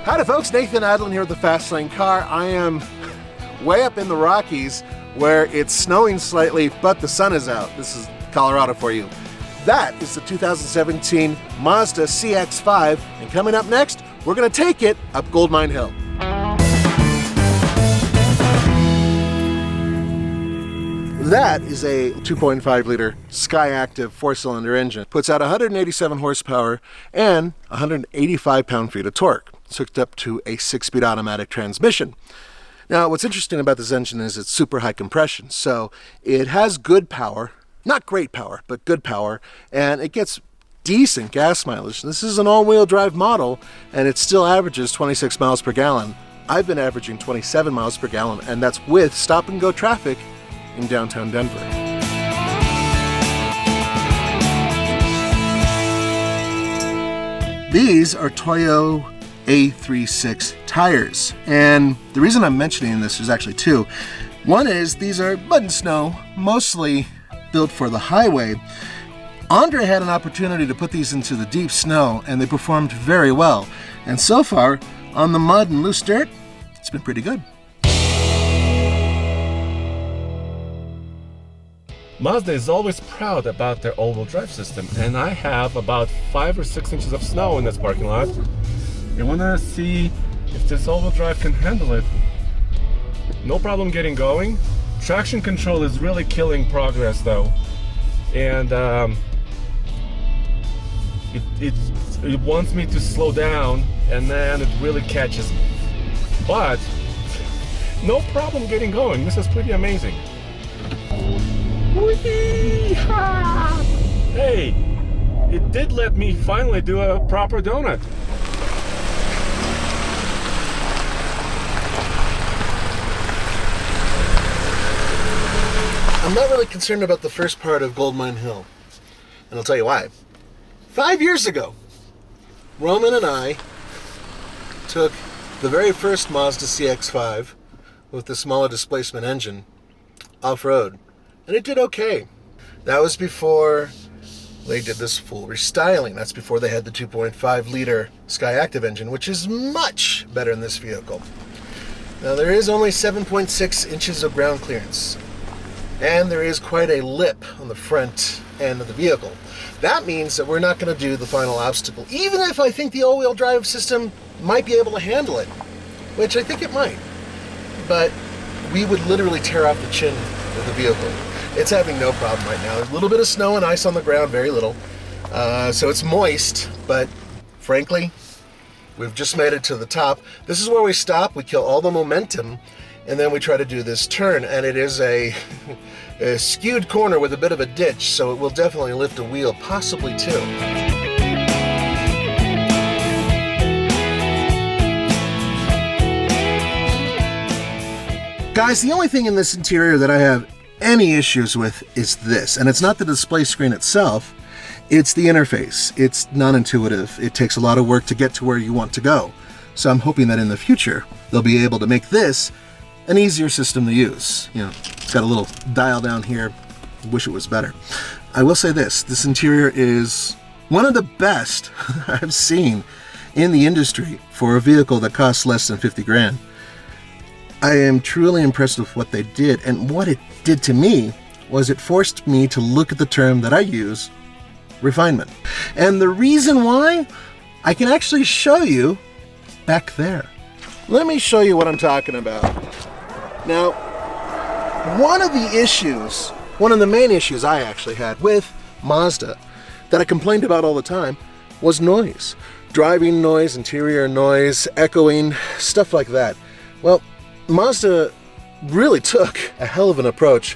Howdy folks, Nathan Adlin here with the Fast Lane Car. I am way up in the Rockies where it's snowing slightly, but the sun is out. This is Colorado for you. That is the 2017 Mazda CX-5, and coming up next, we're gonna take it up Goldmine Hill. That is a 2.5 liter Skyactiv 4-cylinder engine. Puts out 187 horsepower and 185 pound-feet of torque. It's hooked up to a 6-speed automatic transmission. Now, what's interesting about this engine is it's super high compression. So it has good power, not great power, but good power, and it gets decent gas mileage. This is an all-wheel drive model, and it still averages 26 miles per gallon. I've been averaging 27 miles per gallon, and that's with stop-and-go traffic in downtown Denver. These are Toyo A36 tires, and the reason I'm mentioning this is actually two. One is these are mud and snow, mostly built for the highway. Andre had an opportunity to put these into the deep snow, and they performed very well. And so far, on the mud and loose dirt, it's been pretty good. Mazda is always proud about their all-wheel drive system, and I have about 5 or 6 inches of snow in this parking lot. You want to see if this all-wheel drive can handle it. No problem getting going. Traction control is really killing progress though, and it wants me to slow down, and then it really catches me. But no problem getting going. This is pretty amazing. Whee-ha! Hey, it did let me finally do a proper donut. I'm not really concerned about the first part of Goldmine Hill, and I'll tell you why. 5 years ago, Roman and I took the very first Mazda CX-5 with the smaller displacement engine off-road, and it did okay. That was before they did this full restyling. That's before they had the 2.5 liter Skyactiv engine, which is much better in this vehicle. Now there is only 7.6 inches of ground clearance, and there is quite a lip on the front end of the vehicle. That means that we're not going to do the final obstacle, even if I think the all-wheel drive system might be able to handle it, which I think it might. But we would literally tear off the chin of the vehicle. It's having no problem right now. There's a little bit of snow and ice on the ground, very little. So it's moist, but frankly, we've just made it to the top. This is where we stop, we kill all the momentum, and then we try to do this turn, and it is a skewed corner with a bit of a ditch, so it will definitely lift a wheel, possibly two. Guys, the only thing in this interior that I have any issues with is this, and it's not the display screen itself, it's the interface. It's non-intuitive. It takes a lot of work to get to where you want to go. So I'm hoping that in the future, they'll be able to make this an easier system to use. You know, it's got a little dial down here. Wish it was better. I will say this interior is one of the best I've seen in the industry for a vehicle that costs less than 50 grand. I am truly impressed with what they did, and what it did to me was it forced me to look at the term that I use, refinement. And the reason why, I can actually show you back there. Let me show you what I'm talking about. Now, one of the main issues I actually had with Mazda that I complained about all the time was noise. Driving noise, interior noise, echoing, stuff like that. Well, Mazda really took a hell of an approach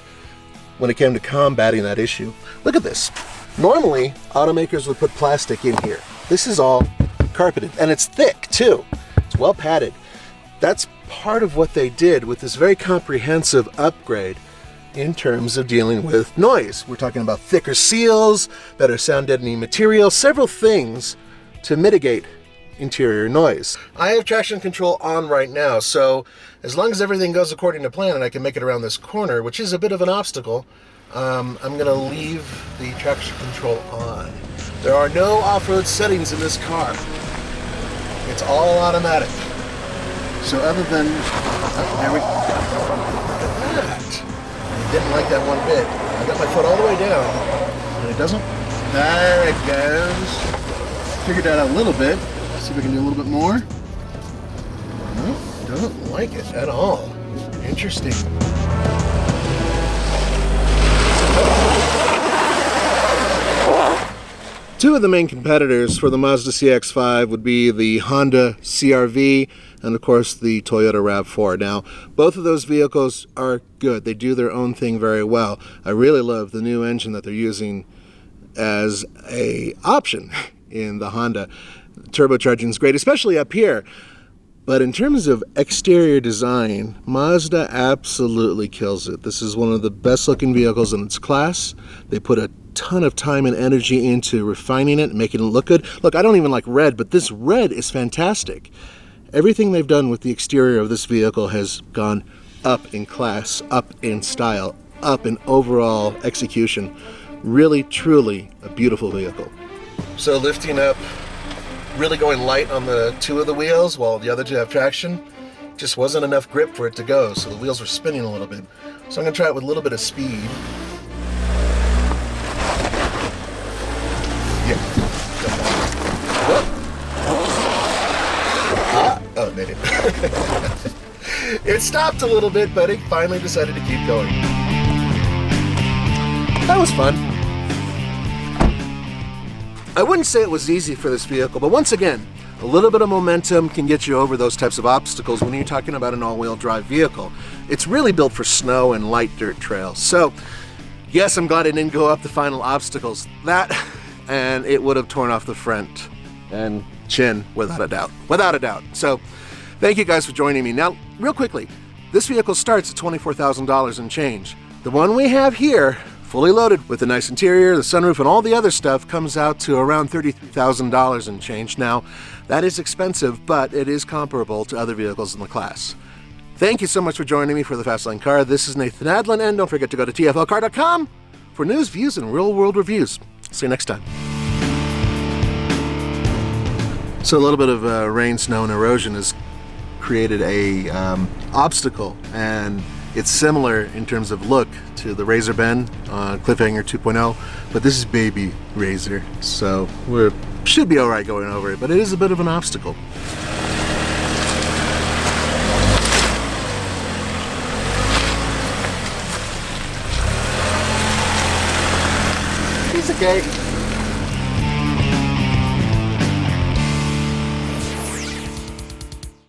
when it came to combating that issue. Look at this. Normally, automakers would put plastic in here. This is all carpeted, and it's thick too. It's well padded. That's part of what they did with this very comprehensive upgrade in terms of dealing with noise. We're talking about thicker seals, better sound deadening material, several things to mitigate interior noise. I have traction control on right now, so as long as everything goes according to plan and I can make it around this corner, which is a bit of an obstacle, I'm going to leave the traction control on. There are no off-road settings in this car. It's all automatic. So other than, there we go. Look at that. Didn't like that one bit. I got my foot all the way down, and it doesn't. There it goes. Figured that out a little bit. See if we can do a little bit more. No, doesn't like it at all. Interesting. Two of the main competitors for the Mazda CX-5 would be the Honda CR-V and, of course, the Toyota RAV4. Now, both of those vehicles are good. They do their own thing very well. I really love the new engine that they're using as an option in the Honda. Turbocharging is great, especially up here. But in terms of exterior design, Mazda absolutely kills it. This is one of the best looking vehicles in its class. They put a ton of time and energy into refining it and making it look good. Look, I don't even like red, but this red is fantastic. Everything they've done with the exterior of this vehicle has gone up in class, up in style, up in overall execution. Really, truly a beautiful vehicle. So lifting up, really going light on the two of the wheels while the other two have traction, just wasn't enough grip for it to go, so the wheels were spinning a little bit. So I'm going to try it with a little bit of speed. Yeah. Oh, it made it. It stopped a little bit, but it finally decided to keep going. That was fun. I wouldn't say it was easy for this vehicle, but once again, a little bit of momentum can get you over those types of obstacles when you're talking about an all-wheel drive vehicle. It's really built for snow and light dirt trails. So, yes, I'm glad it didn't go up the final obstacles. That, and it would have torn off the front and chin without a doubt. Without a doubt. So, thank you guys for joining me. Now, real quickly, this vehicle starts at $24,000 and change. The one we have here, fully loaded with a nice interior, the sunroof, and all the other stuff, comes out to around $33,000 and change. Now, that is expensive, but it is comparable to other vehicles in the class. Thank you so much for joining me for the Fastlane Car. This is Nathan Adlin, and don't forget to go to tflcar.com for news, views, and real-world reviews. See you next time. So a little bit of rain, snow, and erosion has created a obstacle, and it's similar in terms of look to the Razor Bend Cliffhanger 2.0, but this is Baby Razor, so we should be all right going over it, but it is a bit of an obstacle. He's okay.